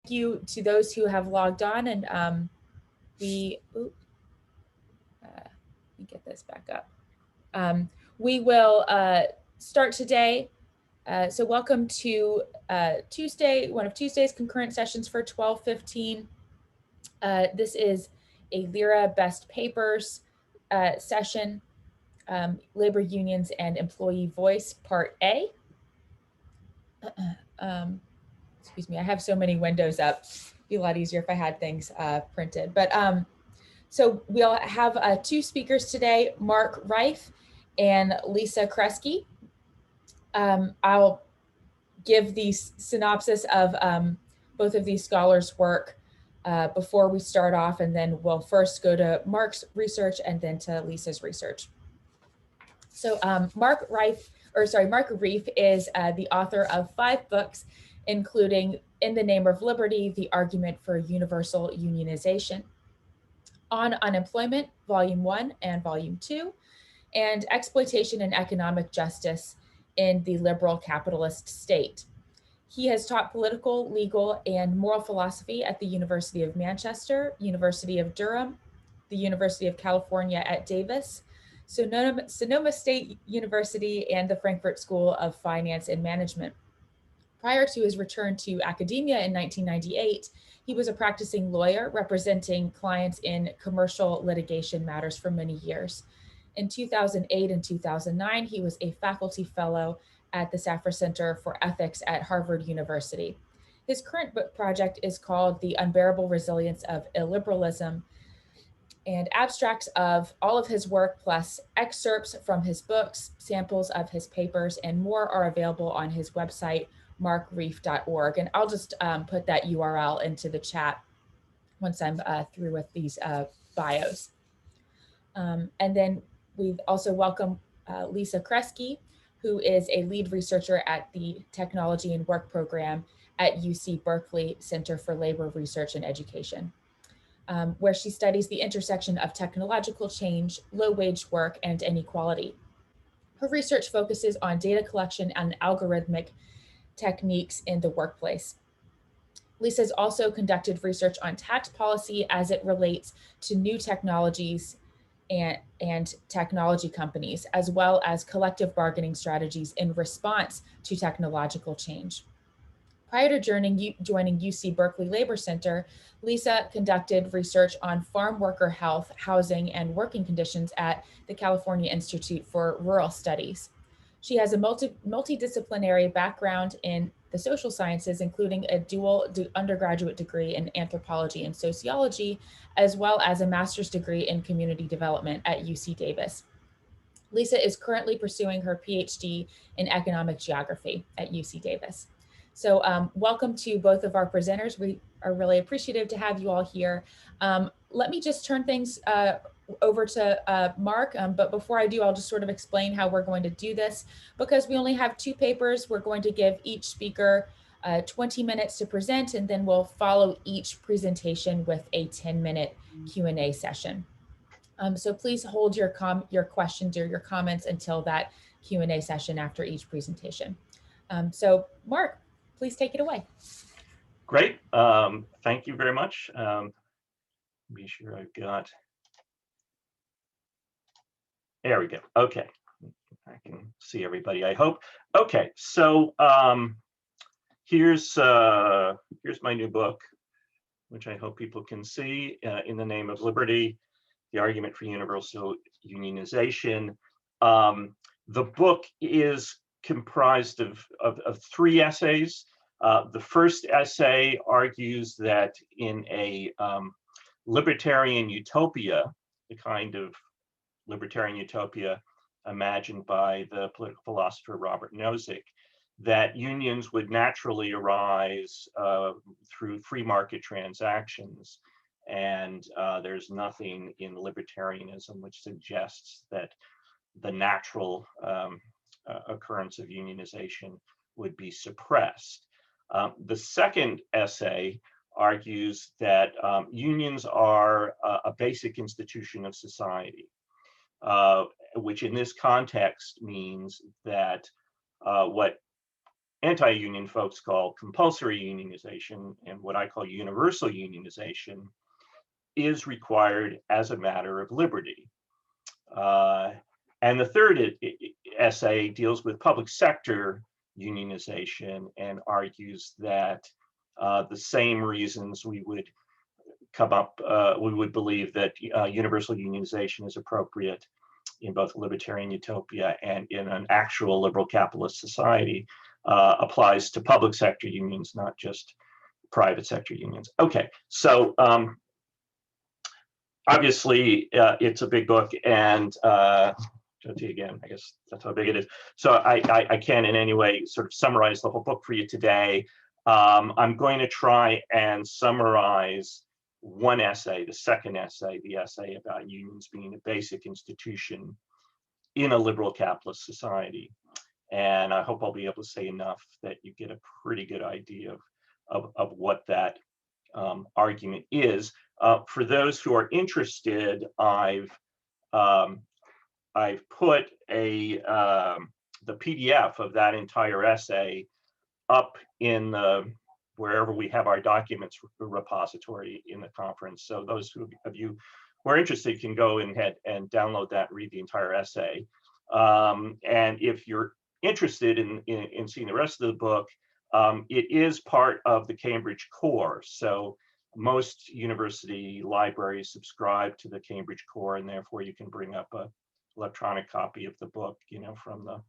you to those who have logged on, and let me get this back up. We will start today. So welcome to Tuesday, one of Tuesday's concurrent sessions for 12.15. This is a LERA Best Papers session, Labor Unions and Employee Voice, Part A. Excuse me, I have so many windows up. It'd be a lot easier if I had things printed. But so we'll have two speakers today, Mark Reiff and Lisa Kresge. I'll give the synopsis of both of these scholars' work before we start off, and then we'll first go to Mark's research and then to Lisa's research. So Mark Reiff is the author of 5 books, including In the Name of Liberty, The Argument for Universal Unionization, On Unemployment, Volume 1 and Volume 2, and Exploitation and Economic Justice in the Liberal Capitalist State. He has taught political, legal, and moral philosophy at the University of Manchester, University of Durham, the University of California at Davis, Sonoma State University, and the Frankfurt School of Finance and Management. Prior to his return to academia in 1998, he was a practicing lawyer representing clients in commercial litigation matters for many years. In 2008 and 2009, he was a faculty fellow at the Safra Center for Ethics at Harvard University. His current book project is called The Unbearable Resilience of Illiberalism, and abstracts of all of his work plus excerpts from his books, samples of his papers, and more are available on his website, markreiff.org. And I'll just put that URL into the chat once I'm through with these bios. And then we've also welcomed Lisa Kresge, who is a lead researcher at the Technology and Work Program at UC Berkeley Center for Labor Research and Education, where she studies the intersection of technological change, low-wage work, and inequality. Her research focuses on data collection and algorithmic techniques in the workplace. Lisa has also conducted research on tax policy as it relates to new technologies and technology companies, as well as collective bargaining strategies in response to technological change. Prior to joining UC Berkeley Labor Center, Lisa conducted research on farm worker health, housing, and working conditions at the California Institute for Rural Studies. She has a multidisciplinary background in the social sciences, including a dual undergraduate degree in anthropology and sociology, as well as a master's degree in community development at UC Davis. Lisa is currently pursuing her PhD in economic geography at UC Davis. So welcome to both of our presenters. We are really appreciative to have you all here. Let me just turn things over to Mark, but before I do, I'll just sort of explain how we're going to do this. Because we only have 2 papers, we're going to give each speaker 20 minutes to present, and then we'll follow each presentation with a 10-minute Q&A session. So please hold your questions or your comments until that Q&A session after each presentation. So Mark, please take it away. Great. Thank you very much. Be sure I've got. There we go. Okay. I can see everybody, I hope. Okay. So here's my new book, which I hope people can see, In the Name of Liberty, The Argument for Universal Unionization. The book is comprised of 3 essays. The first essay argues that in a libertarian utopia, the kind of libertarian utopia imagined by the political philosopher Robert Nozick, that unions would naturally arise through free market transactions. And there's nothing in libertarianism which suggests that the natural occurrence of unionization would be suppressed. The second essay argues that unions are a basic institution of society, which in this context means that what anti-union folks call compulsory unionization, and what I call universal unionization, is required as a matter of liberty. And the third essay deals with public sector unionization and argues that the same reasons we would we would believe that universal unionization is appropriate in both a libertarian utopia and in an actual liberal capitalist society applies to public sector unions, not just private sector unions. Okay, so obviously it's a big book, and again, I guess that's how big it is. So I can't in any way sort of summarize the whole book for you today. I'm going to try and summarize one essay, the second essay, the essay about unions being a basic institution in a liberal capitalist society. And I hope I'll be able to say enough that you get a pretty good idea of what that argument is. For those who are interested, I've put the PDF of that entire essay up in wherever we have our documents repository in the conference. So those of you who are interested can go ahead and download that, read the entire essay. And if you're interested in seeing the rest of the book, it is part of the Cambridge Core. So most university libraries subscribe to the Cambridge Core, and therefore you can bring up an electronic copy of the book, from the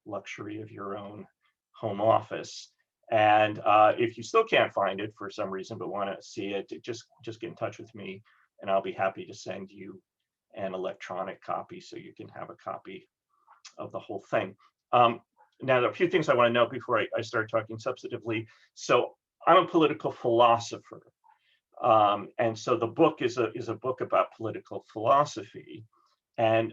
luxury of your own home office. And if you still can't find it for some reason but want to see it, just get in touch with me, and I'll be happy to send you an electronic copy so you can have a copy of the whole thing. Now, there are a few things I want to note before I start talking substantively. So I'm a political philosopher. And so the book is a book about political philosophy. And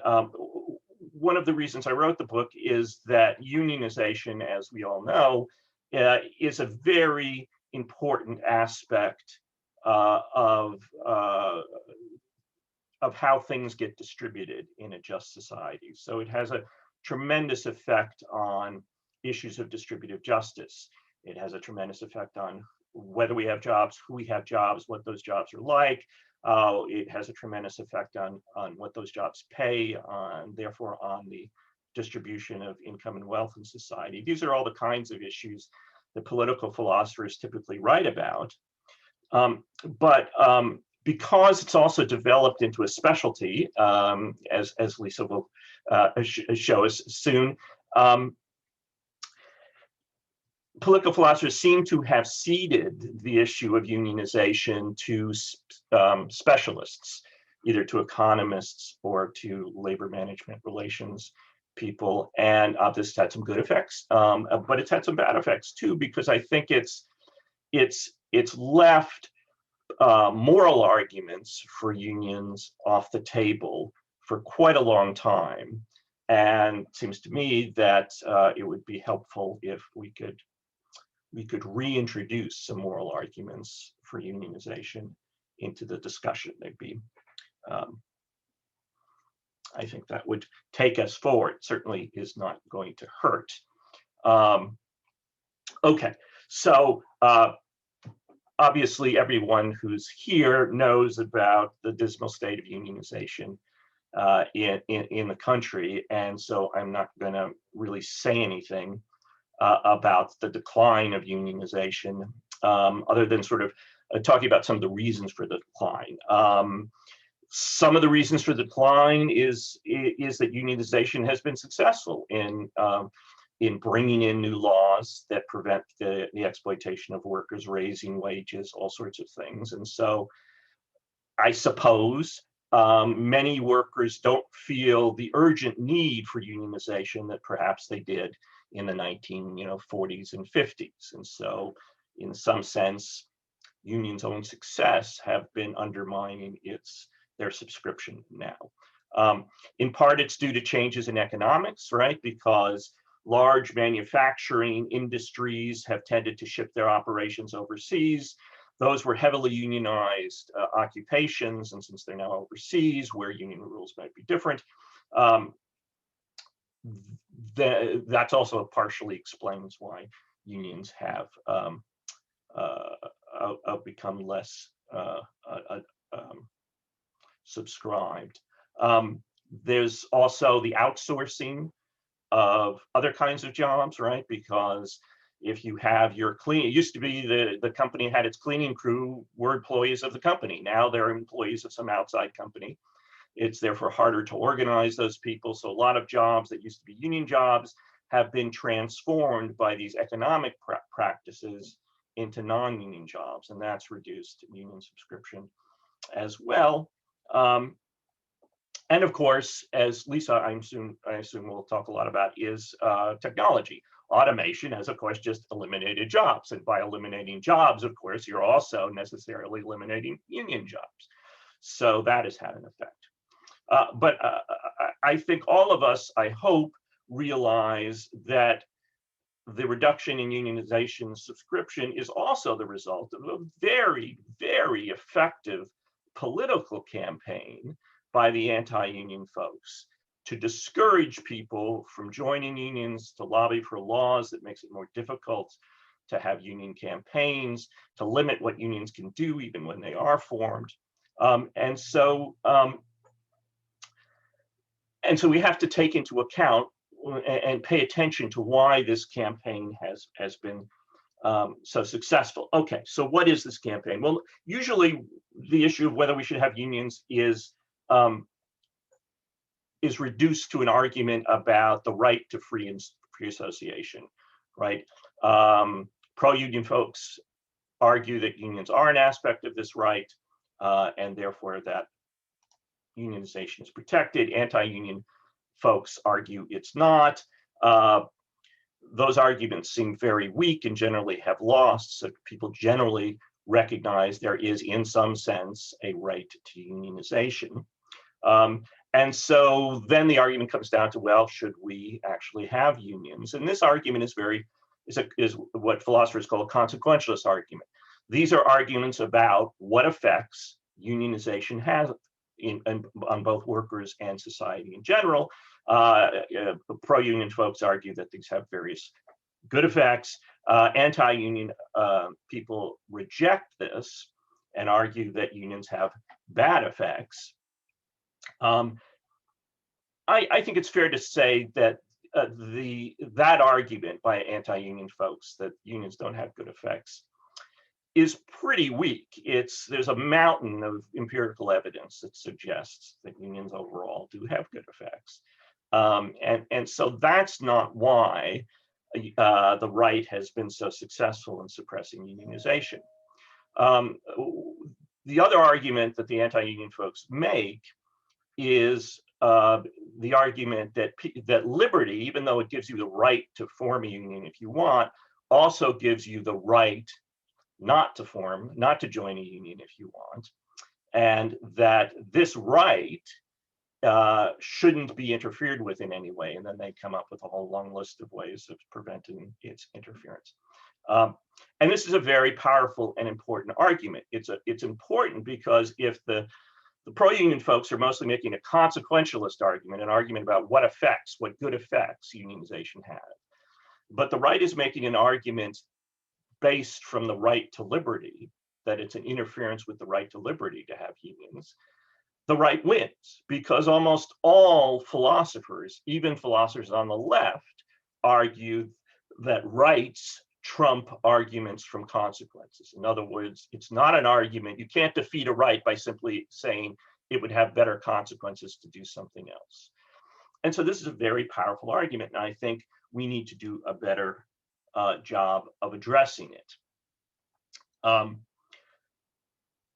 one of the reasons I wrote the book is that unionization, as we all know, is a very important aspect of how things get distributed in a just society. So it has a tremendous effect on issues of distributive justice. It has a tremendous effect on whether we have jobs, who we have jobs, what those jobs are like. It has a tremendous effect on what those jobs pay, therefore on the distribution of income and wealth in society. These are all the kinds of issues that political philosophers typically write about. But because it's also developed into a specialty, as Lisa will show us soon, political philosophers seem to have ceded the issue of unionization to specialists, either to economists or to labor management relations people. And this has had some good effects, but it's had some bad effects too, because I think it's left moral arguments for unions off the table for quite a long time. And it seems to me that it would be helpful if we could reintroduce some moral arguments for unionization into the discussion. I think that would take us forward. Certainly is not going to hurt. Okay, so obviously everyone who's here knows about the dismal state of unionization in the country, and so I'm not going to really say anything about the decline of unionization, other than sort of talking about some of the reasons for the decline. Some of the reasons for the decline is that unionization has been successful in bringing in new laws that prevent the exploitation of workers, raising wages, all sorts of things. And so I suppose many workers don't feel the urgent need for unionization that perhaps they did in the 1940s and 50s. And so in some sense, unions' own success have been undermining their subscription now. In part, it's due to changes in economics, right? Because large manufacturing industries have tended to ship their operations overseas. Those were heavily unionized occupations, and since they're now overseas, where union rules might be different, that's also partially explains why unions have become less subscribed. There's also the outsourcing of other kinds of jobs, right? Because if you have your it used to be the company had its cleaning crew were employees of the company. Now they're employees of some outside company. It's therefore harder to organize those people. So a lot of jobs that used to be union jobs have been transformed by these economic practices into non-union jobs, and that's reduced union subscription as well. And of course, as Lisa, I assume we'll talk a lot about, is technology. Automation has, of course, just eliminated jobs. And by eliminating jobs, of course, you're also necessarily eliminating union jobs. So that has had an effect. But I think all of us, I hope, realize that the reduction in unionization subscription is also the result of a very, very effective political campaign by the anti-union folks to discourage people from joining unions, to lobby for laws that makes it more difficult to have union campaigns, to limit what unions can do even when they are formed. And so we have to take into account and pay attention to why this campaign has been so successful. Okay, so what is this campaign? Well, usually the issue of whether we should have unions is reduced to an argument about the right to free association, right? Pro-union folks argue that unions are an aspect of this right, and therefore that unionization is protected. Anti-union folks argue it's not. Those arguments seem very weak and generally have lost. So people generally recognize there is, in some sense, a right to unionization. And so then the argument comes down to, well, should we actually have unions? And this argument is what philosophers call a consequentialist argument. These are arguments about what effects unionization has on both workers and society in general. Pro-union folks argue that these have various good effects. Anti-union people reject this and argue that unions have bad effects. I think it's fair to say that that argument by anti-union folks that unions don't have good effects is pretty weak. There's a mountain of empirical evidence that suggests that unions overall do have good effects. And so that's not why the right has been so successful in suppressing unionization. The other argument that the anti-union folks make is the argument that liberty, even though it gives you the right to form a union if you want, also gives you the right not to join a union if you want, and that this right shouldn't be interfered with in any way. And then they come up with a whole long list of ways of preventing its interference. And this is a very powerful and important argument. It's important because if the pro-union folks are mostly making a consequentialist argument, an argument about what good effects unionization has, but the right is making an argument based from the right to liberty, that it's an interference with the right to liberty to have unions, the right wins, because almost all philosophers, even philosophers on the left, argue that rights trump arguments from consequences. In other words, it's not an argument. You can't defeat a right by simply saying it would have better consequences to do something else. And so this is a very powerful argument, and I think we need to do a better job of addressing it. And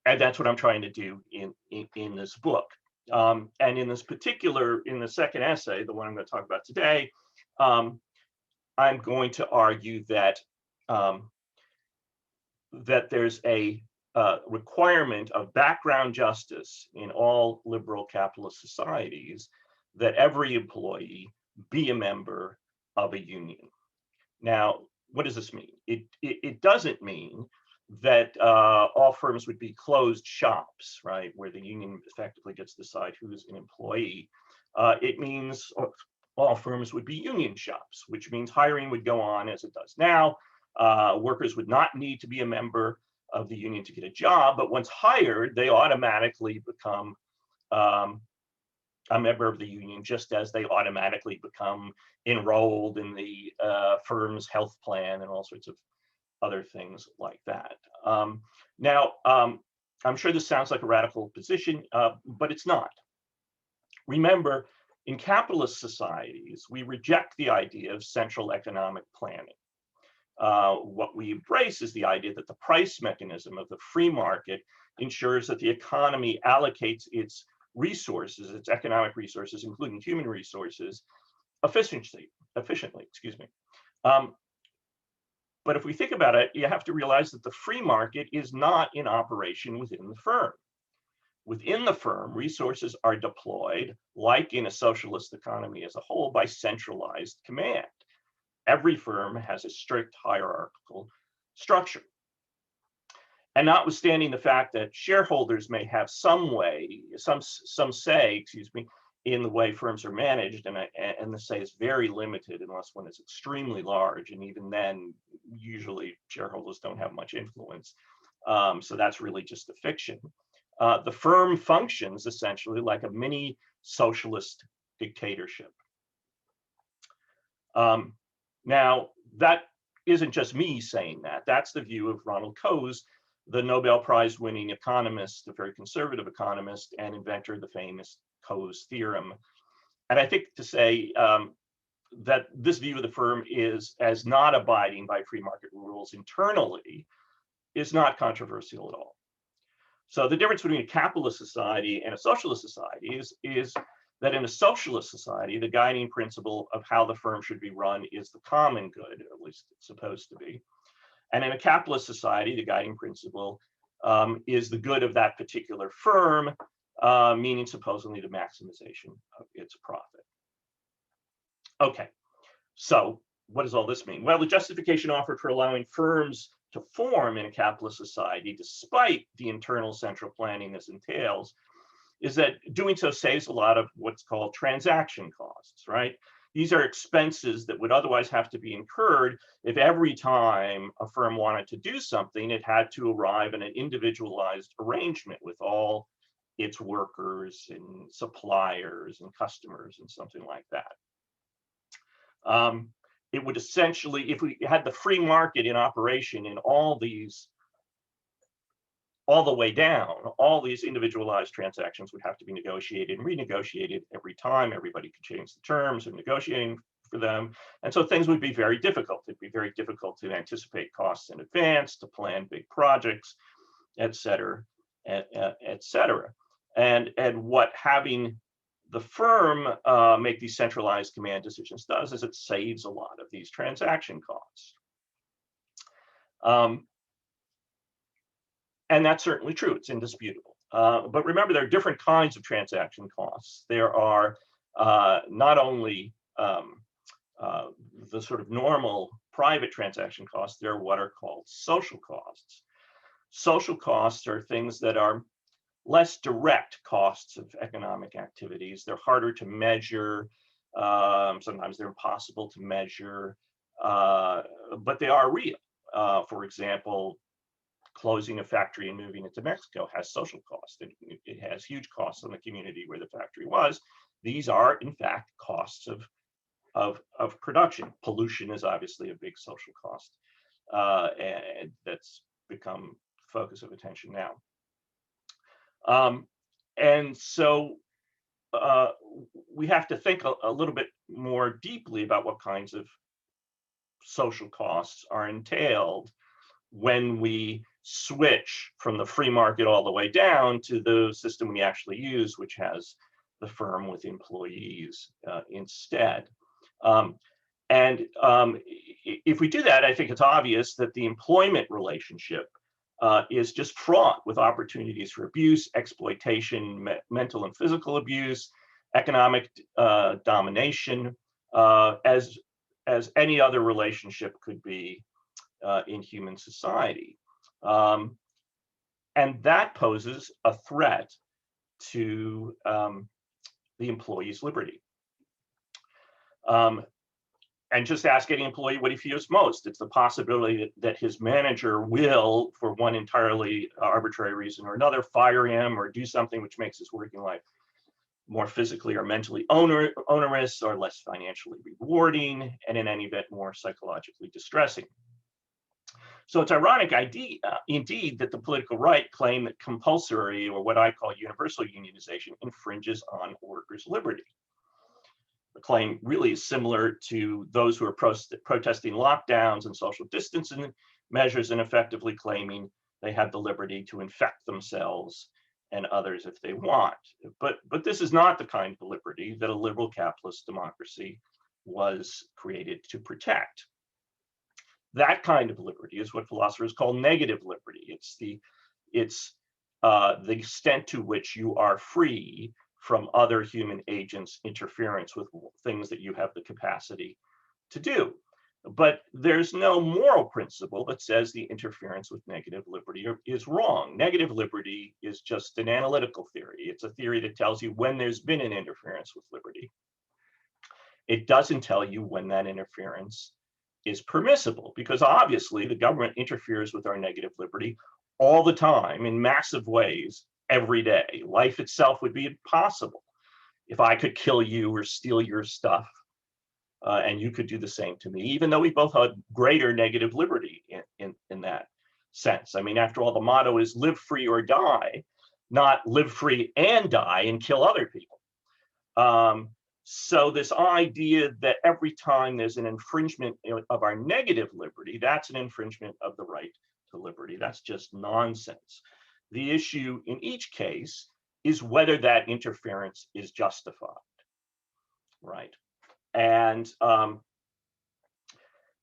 that's what I'm trying to do in this book. And in this particular, in the second essay, the one I'm going to talk about today, I'm going to argue that that there's a requirement of background justice in all liberal capitalist societies, that every employee be a member of a union. Now, what does this mean? It doesn't mean that all firms would be closed shops, right, where the union effectively gets to decide who's an employee. It means all firms would be union shops, which means hiring would go on as it does now. Workers would not need to be a member of the union to get a job, but once hired, they automatically become a member of the union, just as they automatically become enrolled in the firm's health plan and all sorts of other things like that. Now, I'm sure this sounds like a radical position, but it's not. Remember, in capitalist societies, we reject the idea of central economic planning. What we embrace is the idea that the price mechanism of the free market ensures that the economy allocates its resources, its economic resources, including human resources, efficiently. But if we think about it, you have to realize that the free market is not in operation within the firm. Within the firm, resources are deployed, like in a socialist economy as a whole, by centralized command. Every firm has a strict hierarchical structure. And notwithstanding the fact that shareholders may have some say, in the way firms are managed, and the say is very limited unless one is extremely large, and even then, usually shareholders don't have much influence. So that's really just a fiction. The firm functions essentially like a mini socialist dictatorship. Now, that isn't just me saying that. That's the view of Ronald Coase, the Nobel Prize winning economist, a very conservative economist, and inventor of the famous Coase theorem. And I think to say that this view of the firm is as not abiding by free market rules internally is not controversial at all. So the difference between a capitalist society and a socialist society is that in a socialist society, the guiding principle of how the firm should be run is the common good, at least it's supposed to be. And in a capitalist society, the guiding principle is the good of that particular firm, meaning supposedly the maximization of its profit. Okay, so what does all this mean? Well, the justification offered for allowing firms to form in a capitalist society, despite the internal central planning this entails, is that doing so saves a lot of what's called transaction costs, right? These are expenses that would otherwise have to be incurred if every time a firm wanted to do something, it had to arrive in an individualized arrangement with all its workers and suppliers and customers and something like that. It would essentially, if we had the free market in operation in all these, all the way down, all these individualized transactions would have to be negotiated and renegotiated every time. Everybody could change the terms of negotiating for them. And so things would be very difficult. It'd be very difficult to anticipate costs in advance, to plan big projects, et cetera, et cetera. And what having the firm make these centralized command decisions does is it saves a lot of these transaction costs. And that's certainly true, it's indisputable. But remember, there are different kinds of transaction costs. There are not only the sort of normal private transaction costs, there are what are called social costs. Social costs are things that are less direct costs of economic activities. They're harder to measure. Sometimes they're impossible to measure, but they are real. For example, closing a factory and moving it to Mexico has social costs. It has huge costs on the community where the factory was. These are, in fact, costs of production. Pollution is obviously a big social cost, and that's become the focus of attention now. And so we have to think a little bit more deeply about what kinds of social costs are entailed when we switch from the free market all the way down to the system we actually use, which has the firm with employees instead. If we do that, I think it's obvious that the employment relationship is just fraught with opportunities for abuse, exploitation, mental and physical abuse, economic domination, as any other relationship could be in human society. And that poses a threat to the employee's liberty. And just ask any employee what he fears most. It's the possibility that his manager will, for one entirely arbitrary reason or another, fire him or do something which makes his working life more physically or mentally onerous or less financially rewarding, and in any event, more psychologically distressing. So it's ironic indeed that the political right claim that compulsory, or what I call universal unionization, infringes on workers' liberty. The claim really is similar to those who are protesting lockdowns and social distancing measures and effectively claiming they have the liberty to infect themselves and others if they want. But this is not the kind of liberty that a liberal capitalist democracy was created to protect. That kind of liberty is what philosophers call negative liberty. It's the extent to which you are free from other human agents' interference with things that you have the capacity to do. But there's no moral principle that says the interference with negative liberty is wrong. Negative liberty is just an analytical theory. It's a theory that tells you when there's been an interference with liberty. It doesn't tell you when that interference is permissible, because obviously the government interferes with our negative liberty all the time in massive ways every day. Life itself would be impossible if I could kill you or steal your stuff, and you could do the same to me, even though we both had greater negative liberty in that sense. I mean, after all, the motto is live free or die, not live free and die and kill other people. So this idea that every time there's an infringement of our negative liberty, that's an infringement of the right to liberty. That's just nonsense. The issue in each case is whether that interference is justified, right? And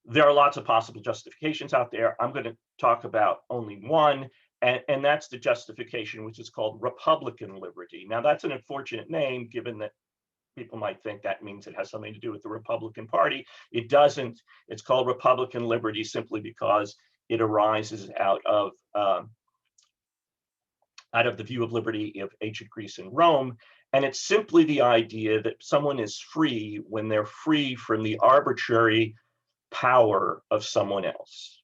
there are lots of possible justifications out there. I'm going to talk about only one, and that's the justification which is called Republican liberty. Now, that's an unfortunate name, given that people might think that means it has something to do with the Republican Party. It doesn't. It's called Republican liberty simply because it arises out of the view of liberty of ancient Greece and Rome. And it's simply the idea that someone is free when they're free from the arbitrary power of someone else.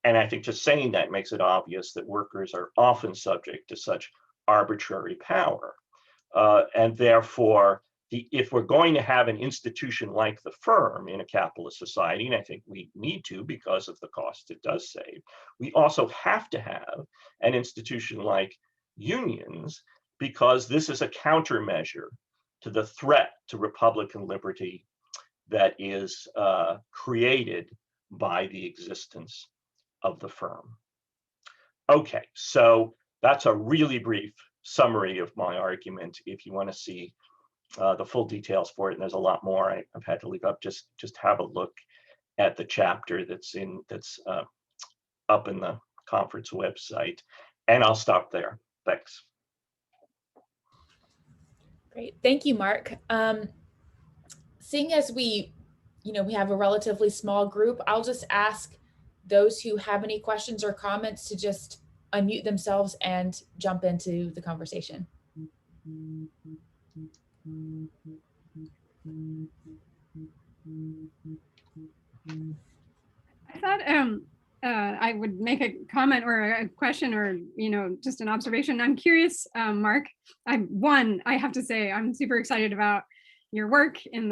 And I think just saying that makes it obvious that workers are often subject to such arbitrary power. And therefore, if we're going to have an institution like the firm in a capitalist society, and I think we need to because of the cost it does save, we also have to have an institution like unions, because this is a countermeasure to the threat to Republican liberty that is created by the existence of the firm. Okay, so that's a really brief summary of my argument. If you want to see the full details for it, and there's a lot more I've had to leave up, just have a look at the chapter that's up in the conference website, and I'll stop there. Thanks. Great, thank you, Mark. Seeing as we have a relatively small group, I'll just ask those who have any questions or comments to just unmute themselves and jump into the conversation. I thought I would make a comment or a question or just an observation. I'm curious, Mark. I have to say I'm super excited about your work in